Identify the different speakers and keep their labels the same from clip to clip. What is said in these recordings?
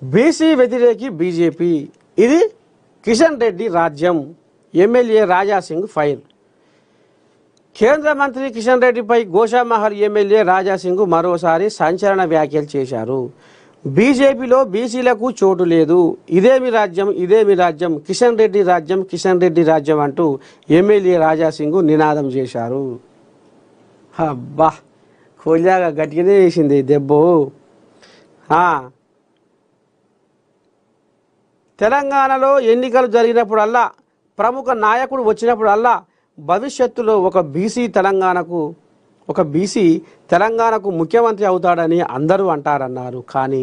Speaker 1: BC వ్యతిరేకి BJP, ఇది కిషన్ రెడ్డి రాజ్యం. MLA Raja Singh fire. కేంద్ర మంత్రి కిషన్ రెడ్డిపై గోషామహల్ ఎమ్మెల్యే రాజాసింగ్ మరోసారి సంచలన వ్యాఖ్యలు చేశారు. బీజేపీలో బీసీలకు చోటు లేదు, ఇదేమి రాజ్యం, ఇదేమి రాజ్యం, కిషన్ రెడ్డి రాజ్యం, కిషన్ రెడ్డి రాజ్యం అంటూ ఎమ్మెల్యే రాజాసింగ్ నినాదం చేశారు. అబ్బా, కోల్యాగా గట్టిగానే వేసింది దెబ్బ. తెలంగాణలో ఎన్నికలు జరిగినప్పుడల్లా, ప్రముఖ నాయకుడు వచ్చినప్పుడల్లా భవిష్యత్తులో ఒక బీసీ తెలంగాణకు ముఖ్యమంత్రి అవుతాడని అందరూ అంటారన్నారు. కానీ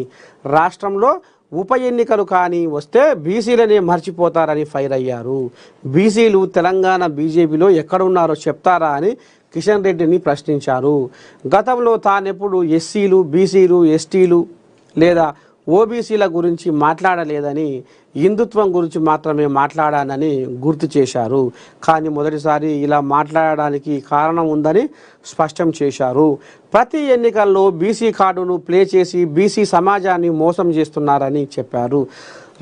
Speaker 1: రాష్ట్రంలో ఉప ఎన్నికలు కానీ వస్తే బీసీలనే మర్చిపోతారని ఫైర్ అయ్యారు. బీసీలు తెలంగాణ బీజేపీలో ఎక్కడున్నారో చెప్తారా అని కిషన్ రెడ్డిని ప్రశ్నించారు. గతంలో తానెప్పుడు ఎస్సీలు, బీసీలు, ఎస్టీలు లేదా ఓబీసీల గురించి మాట్లాడలేదని, హిందుత్వం గురించి మాత్రమే మాట్లాడానని గుర్తు చేశారు. కానీ మొదటిసారి ఇలా మాట్లాడడానికి కారణం ఉందని స్పష్టం చేశారు. ప్రతి ఎన్నికల్లో బీసీ కార్డును ప్లే చేసి బీసీ సమాజాన్ని మోసం చేస్తున్నారని చెప్పారు.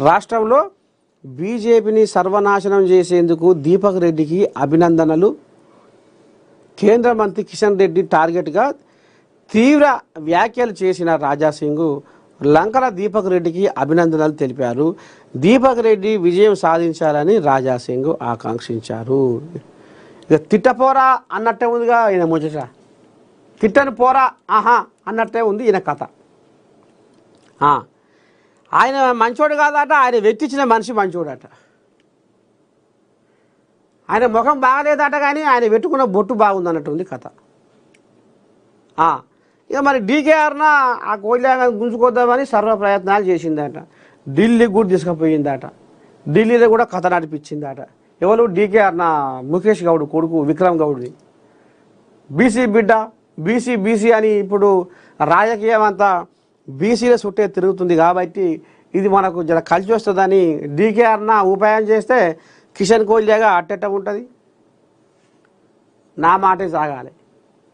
Speaker 1: రాష్ట్రంలో బీజేపీని సర్వనాశనం చేసేందుకు దీపక్ రెడ్డికి అభినందనలు. కేంద్ర మంత్రి కిషన్ రెడ్డి టార్గెట్గా తీవ్ర వ్యాఖ్యలు చేసిన రాజాసింగ్ లంకల దీపక్ రెడ్డికి అభినందనలు తెలిపారు. దీపక్ రెడ్డి విజయం సాధించాలని రాజాసింగ్ ఆకాంక్షించారు. ఇక తిట్టపోరా అన్నట్టే ఉందిగా ఈయన ముచ్చట. తిట్టని పోరా ఆహా అన్నట్టే ఉంది ఈయన కథ. ఆయన మంచోడు కాదట, ఆయన వెట్టించిన మనిషి మంచోడట. ఆయన ముఖం బాగలేదట, కానీ ఆయన పెట్టుకున్న బొట్టు బాగుందన్నట్టుంది కథ. ఇక మరి డీకేఆర్న ఆ కోయిలాగా గుంజుకొద్దామని సర్వ ప్రయత్నాలు చేసిందట. ఢిల్లీకి కూడా తీసుకుపోయిందట. ఢిల్లీలో కూడా కథ నడిపించిందట. ఎవరు? డీకేఆర్న ముఖేష్ గౌడ్ కొడుకు విక్రమ్ గౌడ్ని. బీసీ బిడ్డ, బీసీ అని ఇప్పుడు రాజకీయం అంతా బీసీల చుట్టే తిరుగుతుంది. కాబట్టి ఇది మనకు జర కలిసి వస్తుందని డీకేఆర్న ఉపాయం చేస్తే కిషన్ కోహ్లీగా అట్టెట్ట ఉంటుంది. నా మాటే సాగాలి,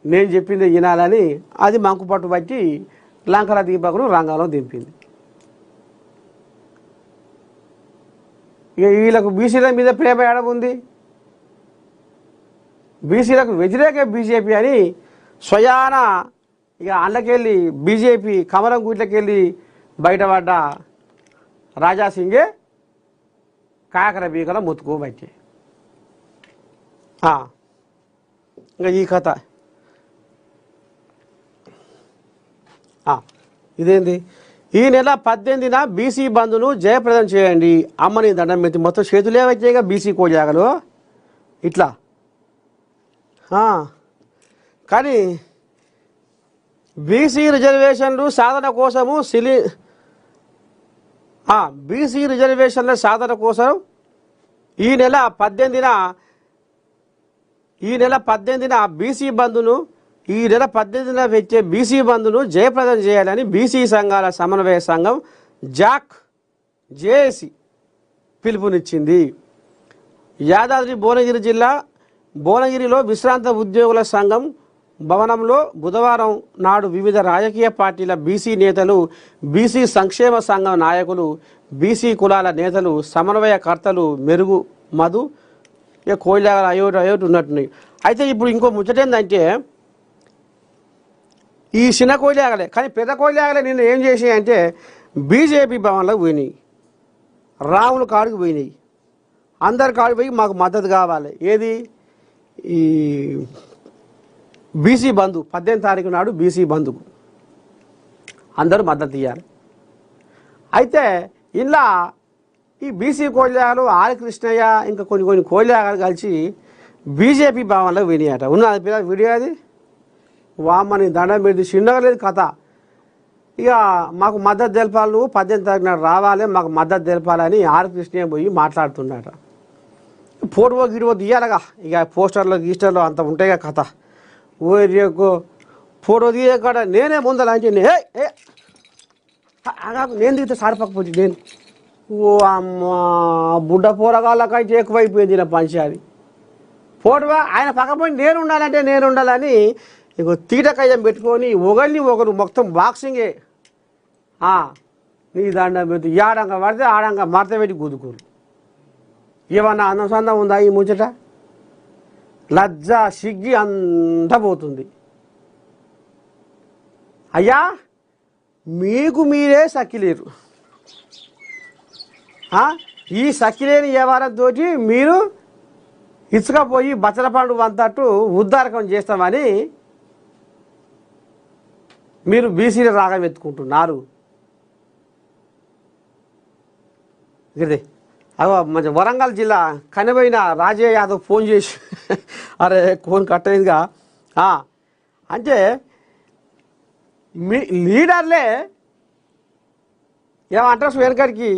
Speaker 1: నేను చెప్పింది వినాలని అది మంకు పట్టు బట్టి లంకల దీపకును రంగంలో దింపింది. ఇక వీళ్ళకు బీసీల మీద ప్రేమ ఏడముంది. బీసీలకు వ్యతిరేక బీజేపీ అని స్వయాన ఇక అండ్లకెళ్ళి బీజేపీ కమలం గుట్లకెళ్ళి బయటపడ్డ రాజాసింగే కాకర బీకల మొత్తుకోబట్టి ఇంకా ఈ కథ. ఇదేంది? ఈ నెల 18న బీసీ బంధును జయప్రదం చేయండి, అమ్మని దండం పెట్టి. మొత్తం చేతులే వచ్చాయిగా బీసీ కోజాగలు ఇట్లా. కానీ బీసీ రిజర్వేషన్లు సాధన కోసము బీసీ రిజర్వేషన్ల సాధన కోసం ఈ నెల 18న బీసీ బంధును వచ్చే బీసీ బంధును జయప్రదం చేయాలని బీసీ సంఘాల సమన్వయ సంఘం జేఏసీ పిలుపునిచ్చింది. యాదాద్రి భువనగిరి జిల్లా భువనగిరిలో విశ్రాంత ఉద్యోగుల సంఘం భవనంలో బుధవారం నాడు వివిధ రాజకీయ పార్టీల బీసీ నేతలు, బీసీ సంక్షేమ సంఘం నాయకులు, బీసీ కులాల నేతలు, సమన్వయకర్తలు మెరుగు మధు ఇక కోయిలాగల అయోటి ఉన్నట్టున్నాయి. అయితే ఇప్పుడు ఇంకో ముచ్చటేందంటే, ఈ చిన్న కోయిలాగలే కానీ పెద్ద కోయిలాగలే నిన్న ఏం చేసాయంటే బీజేపీ భవన్లోకి పోయినాయి, రాముల కాడికి పోయినాయి. అందరి కాడికి పోయి మాకు మద్దతు కావాలి. ఏది? ఈ బీసీ బంధు 18వ తారీఖు నాడు బీసీ బంధుకు అందరూ మద్దతు ఇవ్వాలి. అయితే ఇలా ఈ బీసీ కోయిలాగలు ఆర్ కృష్ణయ్య ఇంకా కొన్ని కోయిలాగలు కలిసి బీజేపీ భవన్లో వినియట. ఉన్నది పిల్లలు వీడియో, అది వామ్మని దండం పెట్టి చిన్నగా లేదు కథ. ఇక మాకు మద్దతు తెలపాలి, నువ్వు 18వ తారీఖు నాడు రావాలి, మాకు మద్దతు తెలపాలని ఆర్ కృష్ణయ్య పోయి మాట్లాడుతున్నాట. ఫోటో గిడివో తీయాలగా, ఇక గీస్టర్లో అంత ఉంటాయిగా కథ. ఓరియకు ఫోటో తీయకాడ నేనే ముందర అంటే నేను దిగితే సారిపకపోతే నేను ఓ అమ్మ బుడ్డ పోరగాళ్ళకైతే ఎక్కువైపోయింది నా పంచాది. ఫోటో ఆయన పక్కపోయి నేను ఉండాలని ఇక తీటకయ్యం పెట్టుకొని ఒకరు మొత్తం బాక్సింగే నీ దండం పెట్టి ఆడంగా పడితే ఆడంగా మడత పెట్టి గుదుకోరు. ఏమన్నా అనుసంధానం ఉందా ఈ ముచ్చట? లజ్జ సిగ్గి అంతా పోతుంది. అయ్యా మీకు మీరే సక్కిలేరు. ఈ సక్కిలేని వ్యవహారంతో మీరు ఇసుకపోయి బచ్చల పండు అంతట్టు ఉద్దారకం చేస్తామని మీరు బీసీలు రాగం ఎత్తుకుంటున్నారు. ఇదే అగో మంచి వరంగల్ జిల్లా కనిపోయిన రాజయ్య యాదవ్ ఫోన్ చేసి అరే ఫోన్ కట్ అయిందిగా అంటే మీ లీడర్లే ఏమంటారు వెనకడికి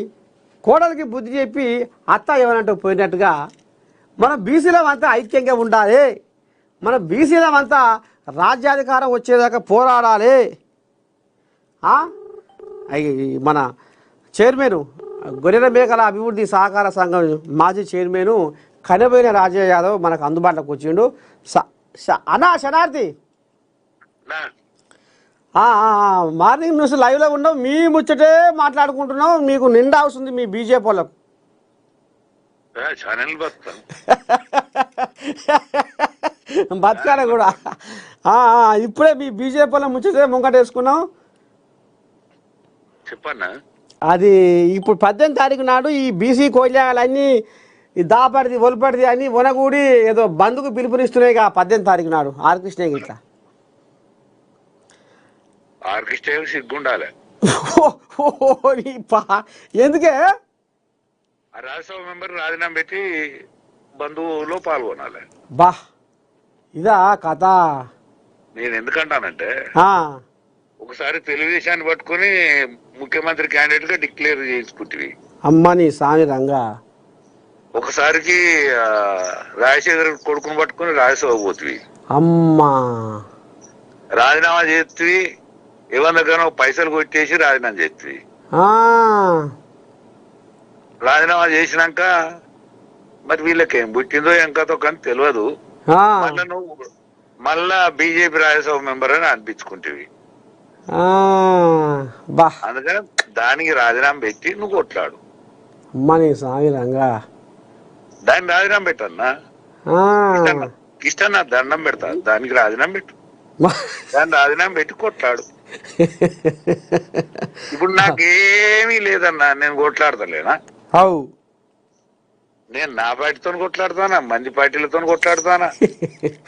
Speaker 1: కోడలికి బుద్ధి చెప్పి అత్త ఏమనంటూ పోయినట్టుగా మన బీసీలమంతా ఐక్యంగా ఉండాలి, మన బీసీలమంతా రాజ్యాధికారం వచ్చేదాకా పోరాడాలి. మన చైర్మన్ గొర్రెల మేకల అభివృద్ధి సహకార సంఘం మాజీ చైర్మన్ కనిపోయిన రాజయ్య యాదవ్ మనకు అందుబాటులోకి వచ్చిండు. అన్నా శనార్థి మార్నింగ్ న్యూస్ లైవ్లో ఉన్నాం, మీ ముచ్చటే మాట్లాడుకుంటున్నాం. మీకు నిండా వస్తుంది మీ బీజేపీ వాళ్ళకు. బతకాల కూడా ఇప్పుడే మీ బీజేపీ వాళ్ళ ముచ్చటే ముంగటేసుకున్నాం.
Speaker 2: చెప్పన్నా
Speaker 1: అది ఇప్పుడు 18 తారీఖు నాడు ఈ బీసీ కోయిలాలన్నీ ఈ దాపడిది ఒలిపడిది అని వనగూడి ఏదో బంధుకు పిలుపునిస్తున్నాయి 18 తారీఖు నాడు ఆర్కృష్ణ ఇట్లా
Speaker 2: సిగ్గుండాలి.
Speaker 1: ఎందుకే
Speaker 2: రాజ్యసభ మెంబర్ రాజీనామా పెట్టి బంధువులో పాల్గొనాలి.
Speaker 1: బా ఇదా కథ.
Speaker 2: నేను ఎందుకంటానంటే ఒకసారి తెలుగుదేశాన్ని పట్టుకుని ముఖ్యమంత్రి క్యాండిడేట్ గా డిక్లేర్ చేసుకుంటుంది.
Speaker 1: అమ్మని సామి రంగా.
Speaker 2: ఒకసారికి రాజశేఖర్ కొడుకుని పట్టుకుని రాజ్యసభ పోతుంది.
Speaker 1: అమ్మా
Speaker 2: రాజీనామా చేస్తుంది. ఎవరికైనా పైసలు కొట్టేసి రాజీనామా చేస్తుంది. రాజీనామా చేసినాక మరి వీళ్ళకేం పుట్టిందో ఏం కథో కానీ తెలియదు. మళ్ళా నువ్వు మళ్ళా బీజేపీ రాజ్యసభ మెంబర్ అని అనిపించుకుంటేవి. అందుకని దానికి రాజీనామా పెట్టి నువ్వు కొట్లాడు.
Speaker 1: అమ్మని సామి రంగా.
Speaker 2: దాన్ని రాజీనామా పెట్టన్నా కిష్టన్నా దండం పెడతా. దానికి రాజీనామా పెట్టు. దాన్ని రాజీనామా పెట్టి కొట్లాడు. ఇప్పుడు నాకేమీ లేదన్నా, నేను కొట్లాడతలేనా? నేను నా పార్టీతో కొట్లాడతానా, మంది పార్టీలతో కొట్లాడతానా?